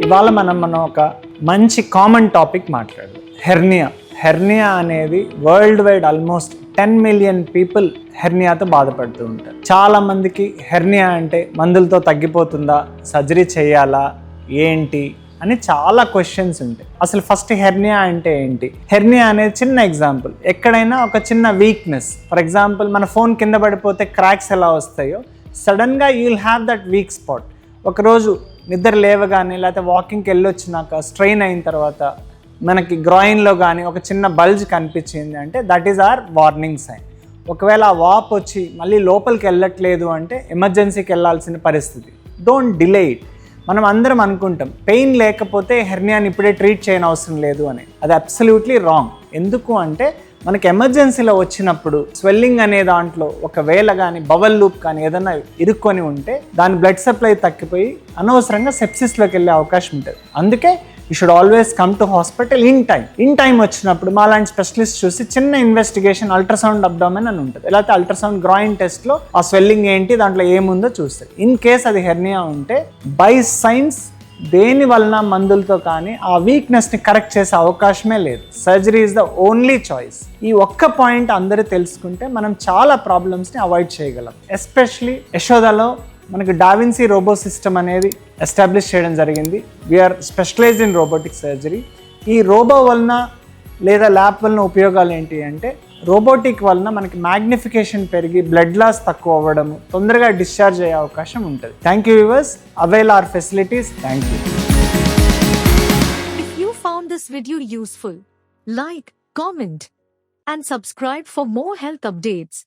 ఇవాళ మనం ఒక మంచి కామన్ టాపిక్ మాట్లాడదాం. హెర్నియా అనేది world wide almost 10 million people హెర్నియాతో బాధపడుతూ ఉంటారు. చాలా మందికి హెర్నియా అంటే మందులతో తగ్గిపోతుందా, సర్జరీ చేయాలా, ఏంటి అని చాలా క్వశ్చన్స్ ఉంటాయి. అసలు ఫస్ట్ హెర్నియా అంటే ఏంటి? హెర్నియా అనేది చిన్న ఎగ్జాంపుల్, ఎక్కడైనా ఒక చిన్న వీక్నెస్. ఫర్ ఎగ్జాంపుల్ మన ఫోన్ కింద పడిపోతే క్రాక్స్ ఎలా వస్తాయో, సడన్గా you will have that week spot. ఒకరోజు నిద్ర లేవగానే లేకపోతే వాకింగ్కి వెళ్ళొచ్చినాక స్ట్రెయిన్ అయిన తర్వాత మనకి గ్రాయిన్లో కానీ ఒక చిన్న బల్జ్ కనిపించింది అంటే that is our warning sign. ఒకవేళ ఆ వాప్ వచ్చి మళ్ళీ లోపలికి వెళ్ళట్లేదు అంటే ఎమర్జెన్సీకి వెళ్ళాల్సిన పరిస్థితి. Don't delay it. మనం అందరం అనుకుంటాం పెయిన్ లేకపోతే హెర్నియాని ఇప్పుడే ట్రీట్ చేయని అవసరం లేదు అని. అది అబ్సల్యూట్లీ రాంగ్. ఎందుకు అంటే మనకి ఎమర్జెన్సీలో వచ్చినప్పుడు స్వెల్లింగ్ అనే దాంట్లో ఒకవేళ కానీ బవల్ లూప్ కానీ ఏదైనా ఇరుక్కొని ఉంటే దాని బ్లడ్ సప్లై తగ్గిపోయి అనవసరంగా సెప్సిస్లోకి వెళ్ళే అవకాశం ఉంటుంది. అందుకే you should always come to hospital in time వచ్చినప్పుడు మా లాంటి స్పెషలిస్ట్ చూసి చిన్న ఇన్వెస్టిగేషన్ అల్ట్రాసౌండ్ అబ్డామెన్ అని ఉంటుంది, లేకపోతే అల్ట్రాసౌండ్ గ్రాయిన్ టెస్ట్లో ఆ స్వెల్లింగ్ ఏంటి దాంట్లో ఏముందో చూస్తారు. ఇన్ కేస్ అది హెర్నియా ఉంటే బై సైన్స్ దేని వలన మందులతో కానీ ఆ వీక్నెస్ని కరెక్ట్ చేసే అవకాశమే లేదు. Surgery is the only choice. ఈ ఒక్క పాయింట్ అందరూ తెలుసుకుంటే మనం చాలా ప్రాబ్లమ్స్ని అవాయిడ్ చేయగలం. ఎస్పెషలీ యశోదాలో మనకి డావిన్సీ రోబో సిస్టమ్ అనేది ఎస్టాబ్లిష్ చేయడం జరిగింది. We're specialised in robotic surgery. ఈ రోబో వలన లేదా ల్యాబ్ వలన ఉపయోగాలు ఏంటి అంటే, రోబోటిక్ వలన మనకి మ్యాగ్నిఫికేషన్ పెరిగి బ్లడ్ లాస్ తక్కువ అవ్వడము, తొందరగా డిశ్చార్జ్ అయ్యే అవకాశం ఉంటుంది. Thank you viewers. Avail our facilities. Thank you. If you found this video useful, like, comment and subscribe for more health updates.